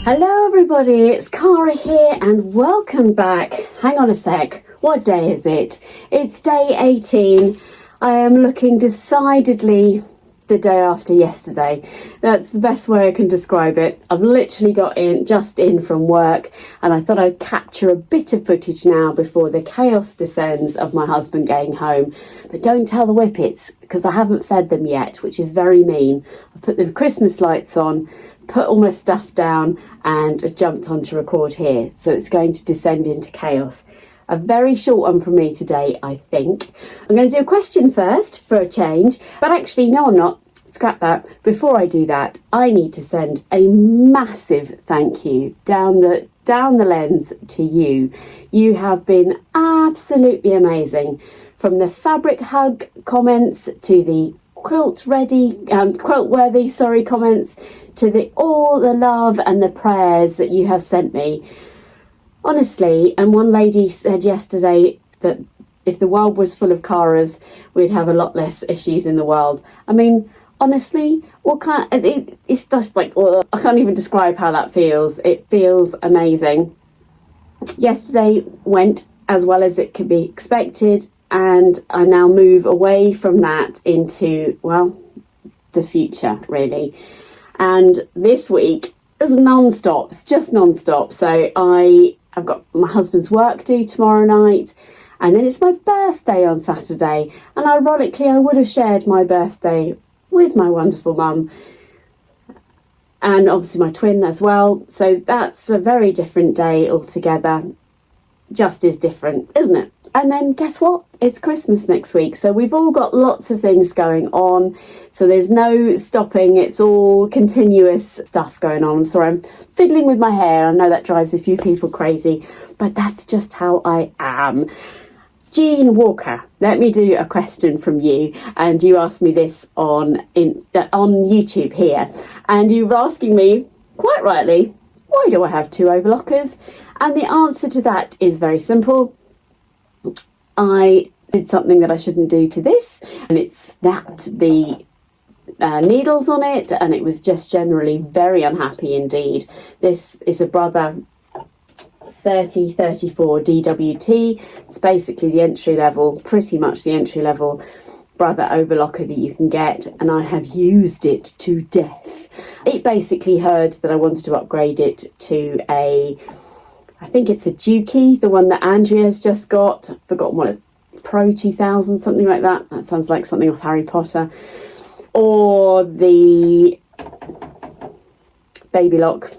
Hello everybody, it's Cara here and welcome back. Hang on a sec, what day is it? It's day 18. I am looking decidedly the day after yesterday. That's the best way I can describe it. I've literally got just in from work and I thought I'd capture a bit of footage now before the chaos descends of my husband getting home. But don't tell the whippets because I haven't fed them yet, which is very mean. I put the Christmas lights on, put all my stuff down and jumped on to record here. So it's going to descend into chaos. A very short one from me today, I think. I'm going to do a question first for a change, but actually, no, I'm not. Scrap that. Before I do that, I need to send a massive thank you down the lens to you. You have been absolutely amazing. From the fabric hug comments to the quilt worthy comments to all the love and the prayers that you have sent me. Honestly, and one lady said yesterday that if the world was full of Caras, we'd have a lot less issues in the world. I mean, honestly, it's just like, I can't even describe how that feels. It feels amazing. Yesterday went as well as it could be expected, and I now move away from that into, well, the future, really. And this week is non-stop, it's just non-stop. So I've got my husband's work due tomorrow night, and then it's my birthday on Saturday. And ironically, I would have shared my birthday with my wonderful mum, and obviously my twin as well. So that's a very different day altogether. Just is different, isn't it? And then guess what? It's Christmas next week. So we've all got lots of things going on. So there's no stopping. It's all continuous stuff going on. I'm sorry, I'm fiddling with my hair. I know that drives a few people crazy, but that's just how I am. Jean Walker, let me do a question from you. And you asked me this on YouTube here. And you were asking me, quite rightly, why do I have two overlockers? And the answer to that is very simple. I did something that I shouldn't do to this, and it snapped the needles on it, and it was just generally very unhappy indeed. This is a Brother 3034 DWT. It's basically the entry level, pretty much the entry level Brother overlocker that you can get, and I have used it to death. It basically heard that I wanted to upgrade it to I think it's a Dukey, the one that Andrea's just got. I've forgotten what it, Pro 2000, something like that. That sounds like something off Harry Potter. Or the Baby Lock.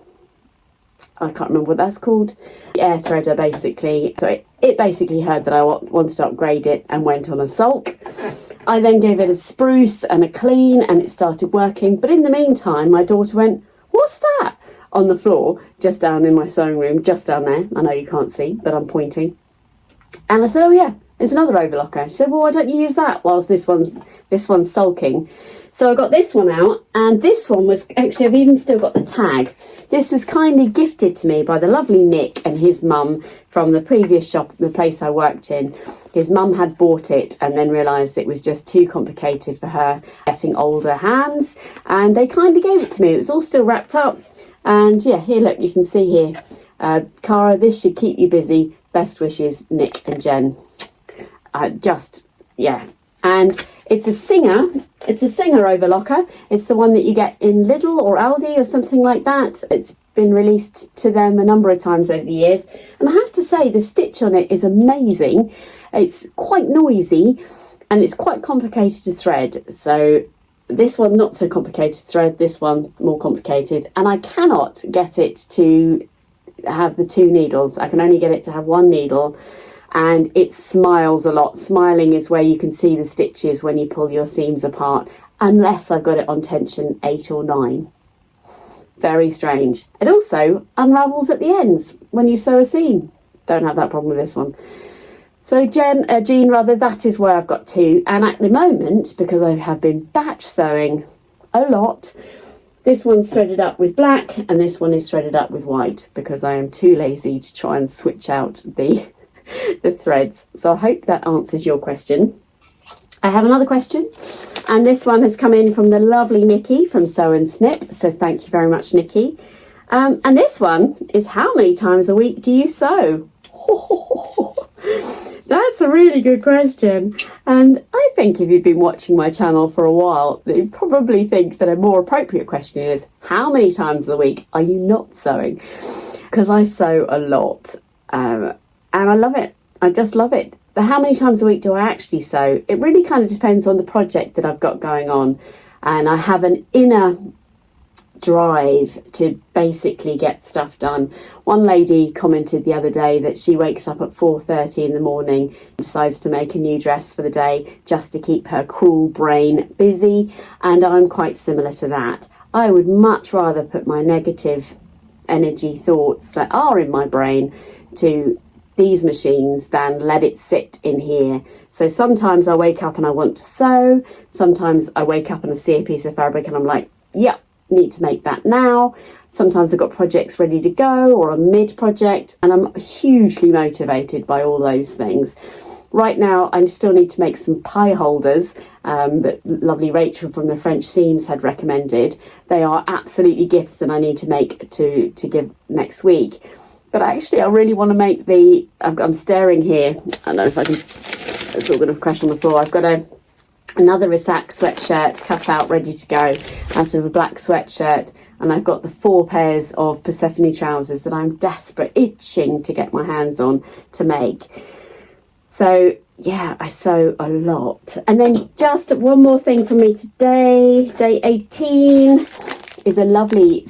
I can't remember what that's called. The air threader, basically. So it basically heard that I wanted to upgrade it and went on a sulk. I then gave it a spruce and a clean, and it started working. But in the meantime, my daughter went, "What's that?" on the floor, just down in my sewing room, just down there. I know you can't see, but I'm pointing. And I said, "Oh yeah, it's another overlocker." She said, "Well, why don't you use that whilst this one's sulking?" So I got this one out, and this one was actually, I've even still got the tag. This was kindly gifted to me by the lovely Nick and his mum from the previous shop, the place I worked in. His mum had bought it and then realised it was just too complicated for her, getting older hands, and they kindly gave it to me. It was all still wrapped up. And yeah, here, look, you can see here, Cara, this should keep you busy. Best wishes, Nick and Jen. Yeah. And it's a Singer overlocker. It's the one that you get in Lidl or Aldi or something like that. It's been released to them a number of times over the years. And I have to say, the stitch on it is amazing. It's quite noisy and it's quite complicated to thread. So this one, not so complicated to thread, this one more complicated. And I cannot get it to have the two needles. I can only get it to have one needle, and it smiles a lot. Smiling is where you can see the stitches when you pull your seams apart, unless I've got it on tension 8 or 9. Very strange. It also unravels at the ends when you sew a seam. Don't have that problem with this one. So Jean, that is where I've got two. And at the moment, because I have been batch sewing a lot, this one's threaded up with black and this one is threaded up with white, because I am too lazy to try and switch out the threads. So I hope that answers your question. I have another question, and this one has come in from the lovely Nikki from Sew and Snip. So thank you very much, Nikki. And this one is, how many times a week do you sew? That's a really good question. And I think if you've been watching my channel for a while, you probably think that a more appropriate question is, how many times a week are you not sewing? Because I sew a lot, and I love it. I just love it. But how many times a week do I actually sew? It really kind of depends on the project that I've got going on. And I have an inner drive to basically get stuff done. One lady commented the other day that she wakes up at 4:30 in the morning, decides to make a new dress for the day just to keep her cruel brain busy, and I'm quite similar to that. I would much rather put my negative energy thoughts that are in my brain to these machines than let it sit in here. So sometimes I wake up and I want to sew, sometimes I wake up and I see a piece of fabric and I'm like, yep, need to make that now. Sometimes I've got projects ready to go or a mid project, and I'm hugely motivated by all those things. Right now I still need to make some pie holders that lovely Rachel from the French Seams had recommended. They are absolutely gifts and I need to make to give next week. But actually I really want to make the, I'm staring here, I don't know if I can, it's all going to crash on the floor. I've got another Risac sweatshirt cut out ready to go out of a black sweatshirt, and I've got the 4 pairs of Persephone trousers that I'm desperate, itching to get my hands on to make. So yeah, I sew a lot. And then just one more thing for me today, day 18, is a lovely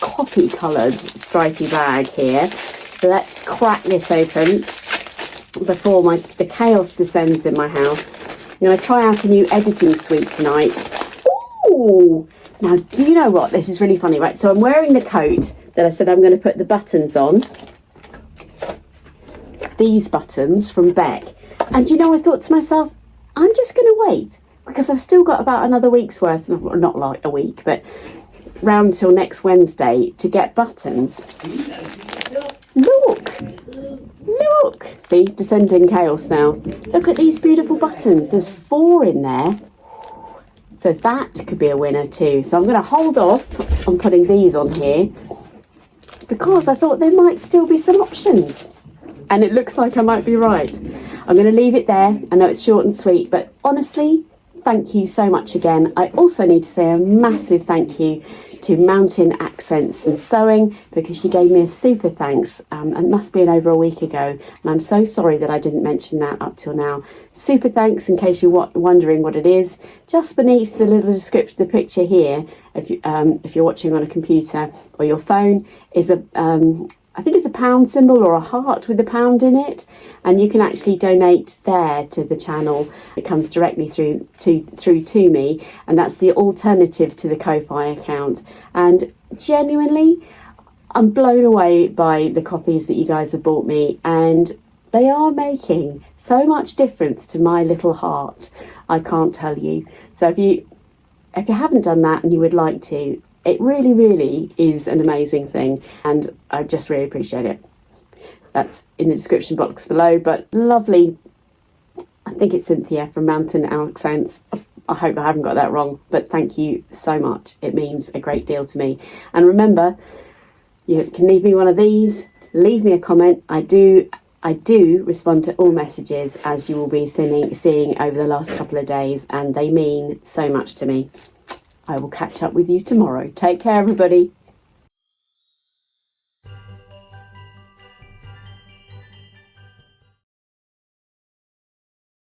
coffee coloured stripy bag here. So let's crack this open before the chaos descends in my house. I'm going to try out a new editing suite tonight. Ooh! Now, do you know what? This is really funny, right? So I'm wearing the coat that I said I'm going to put the buttons on. These buttons from Beck. And do you know, I thought to myself, I'm just going to wait, because I've still got about another week's worth, not like a week, but round till next Wednesday to get buttons. Look! Look! See, descending chaos now. Look at these beautiful buttons. There's 4 in there. So that could be a winner too. So I'm going to hold off on putting these on here because I thought there might still be some options. And it looks like I might be right. I'm going to leave it there. I know it's short and sweet, but honestly, thank you so much again. I also need to say a massive thank you to Mountain Accents and Sewing, because she gave me a super thanks. It must be over a week ago, and I'm so sorry that I didn't mention that up till now. Super thanks, in case you're wondering what it is, just beneath the little description, the picture here, if you're watching on a computer or your phone, is a I think it's a pound symbol or a heart with a pound in it, and you can actually donate there to the channel. It comes directly through to me, and that's the alternative to the Kofi account. And genuinely, I'm blown away by the copies that you guys have bought me, and they are making so much difference to my little heart. I can't tell you. So if you haven't done that and you would like to, it really, really is an amazing thing, and I just really appreciate it. That's in the description box below, but lovely. I think it's Cynthia from Mountain Accents. I hope I haven't got that wrong, but thank you so much. It means a great deal to me. And remember, you can leave me one of these, leave me a comment. I do respond to all messages, as you will be seeing over the last couple of days, and they mean so much to me. I will catch up with you tomorrow. Take care, everybody.